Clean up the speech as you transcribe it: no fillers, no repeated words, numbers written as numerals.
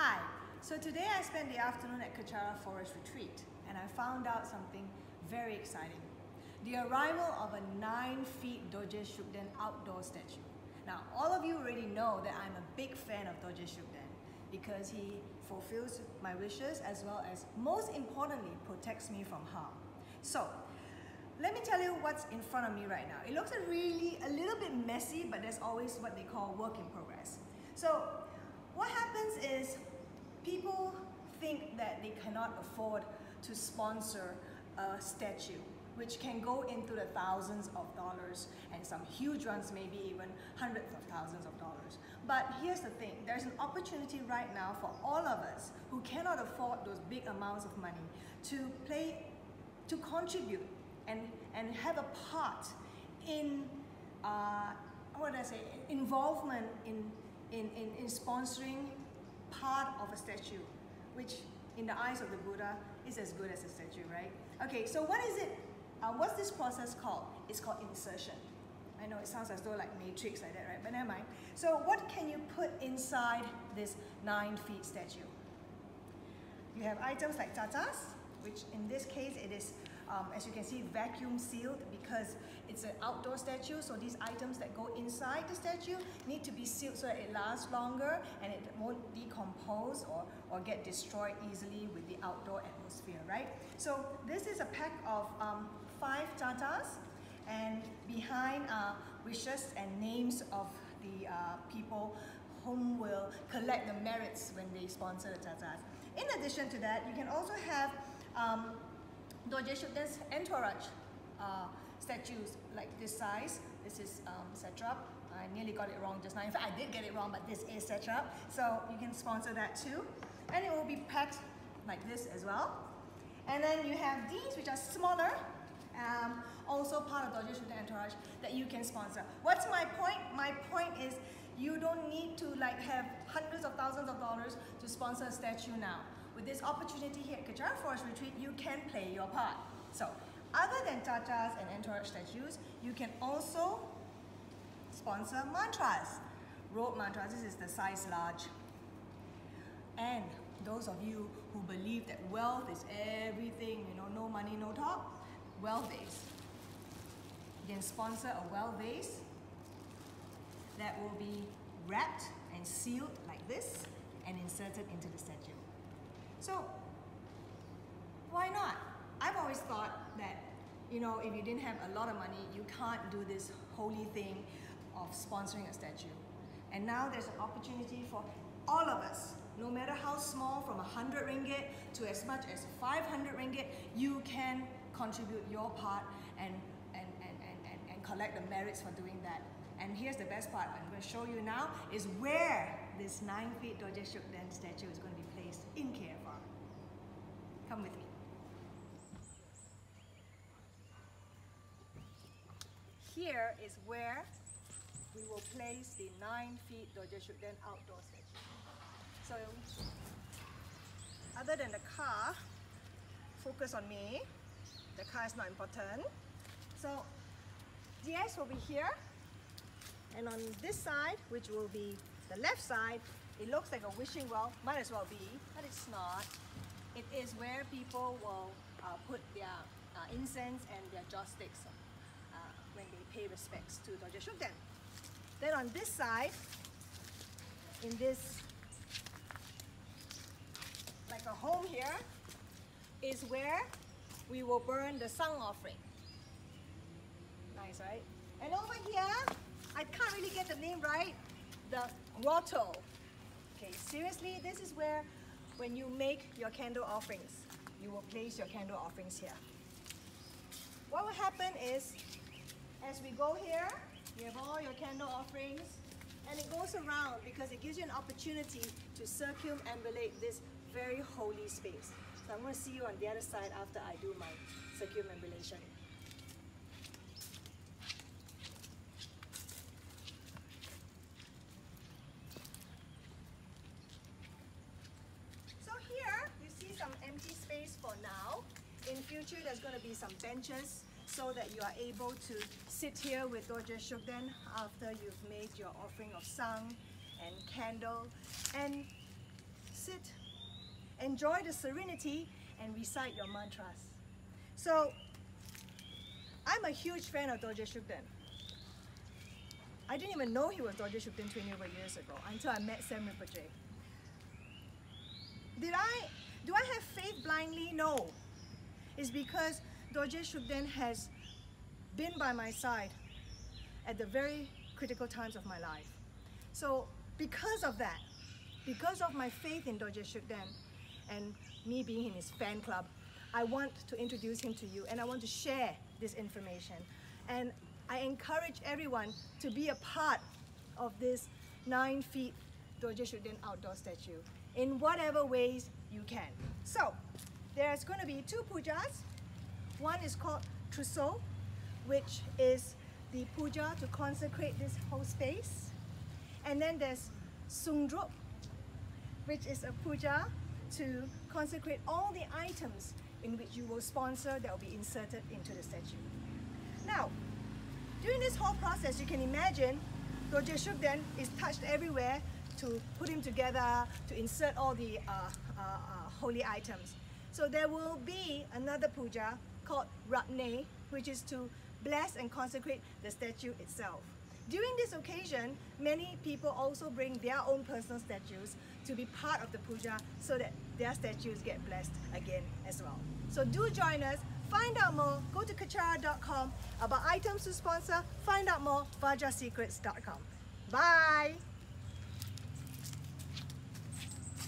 Hi, so today I spent the afternoon at Kechara Forest Retreat and I found out something very exciting. The arrival of a 9-feet Dorje Shugden outdoor statue. Now, all of you already know that I'm a big fan of Dorje Shugden because he fulfills my wishes as well as, most importantly, protects me from harm. So, let me tell you what's in front of me right now. It looks a little bit messy, but there's always what they call work in progress. So, what happens is people think that they cannot afford to sponsor a statue, which can go into the thousands of dollars, and some huge ones maybe even hundreds of thousands of dollars. But here's the thing, there's an opportunity right now for all of us who cannot afford those big amounts of money to contribute and have a part in, involvement in sponsoring part of a statue, which in the eyes of the Buddha is as good as a statue, right? Okay, so what is it? What's this process called? It's called insertion. I know it sounds as though like matrix like that, right? But never mind. So what can you put inside this 9-feet statue? You have items like tatas, which in this case it is, as you can see, vacuum sealed because it's an outdoor statue. So these items that go inside the statue need to be sealed so that it lasts longer and it won't decompose or get destroyed easily with the outdoor atmosphere, right? So this is a pack of 5 tatas, and behind are wishes and names of the people whom will collect the merits when they sponsor the tatas. In addition to that, you can also have Dorje Shugden's entourage statues like this size. This is Satrap. I nearly got it wrong just now. In fact, I did get it wrong, but this is Satrap. So you can sponsor that too. And it will be packed like this as well. And then you have these, which are smaller, also part of Dorje Shugden entourage that you can sponsor. What's my point? My point is you don't need to like have hundreds of thousands of dollars to sponsor a statue now. With this opportunity here at Kechara Forest Retreat, you can play your part. So, other than tatas and entourage statues, you can also sponsor mantras. Rote mantras, this is the size large. And those of you who believe that wealth is everything, you know, no money, no talk, wealth vase. You can sponsor a wealth vase that will be wrapped and sealed like this and inserted into the statue. So, why not? I've always thought that, you know, if you didn't have a lot of money, you can't do this holy thing of sponsoring a statue. And now there's an opportunity for all of us, no matter how small, from 100 ringgit to as much as 500 ringgit, you can contribute your part and collect the merits for doing that. And here's the best part, I'm going to show you now, is where this 9-feet Dorje Shugden statue is going to be placed in KFR. Come with me. Here is where we will place the 9-feet Dorje Shugden outdoor statue. So, other than the car, focus on me. The car is not important. So, the S will be here. And on this side, which will be the left side, it looks like a wishing well, might as well be, but it's not. It is where people will put their incense and their joss sticks when they pay respects to Dorje Shugden. Then on this side, in this, like a home here, is where we will burn the Tsem offering. Nice, right? And over here, I can't really get the name right, the grotto. Okay, seriously, this is where, when you make your candle offerings, you will place your candle offerings here. What will happen is, as we go here, you have all your candle offerings, and it goes around because it gives you an opportunity to circumambulate this very holy space. So I'm going to see you on the other side after I do my circumambulation. Empty space for now. In future, there's going to be some benches so that you are able to sit here with Dorje Shugden after you've made your offering of Tsem and candle, and sit, enjoy the serenity, and recite your mantras. So, I'm a huge fan of Dorje Shugden. I didn't even know he was Dorje Shugden 20 over years ago until I met Tsem Rinpoche. Do I have faith blindly? No. It's because Dorje Shugden has been by my side at the very critical times of my life. So because of that, because of my faith in Dorje Shugden and me being in his fan club, I want to introduce him to you and I want to share this information. And I encourage everyone to be a part of this 9 feet Dorje Shugden outdoor statue in whatever ways you can. So there's going to be 2 pujas. One is called Trousseau, which is the puja to consecrate this whole space. And then there's Sungdrup, which is a puja to consecrate all the items in which you will sponsor that will be inserted into the statue. Now, during this whole process, you can imagine Dorje Shugden is touched everywhere to put him together, to insert all the holy items. So there will be another puja called Ratne, which is to bless and consecrate the statue itself. During this occasion, many people also bring their own personal statues to be part of the puja so that their statues get blessed again as well. So do join us. Find out more, go to kechara.com about items to sponsor. Find out more, vajrasecrets.com. Bye!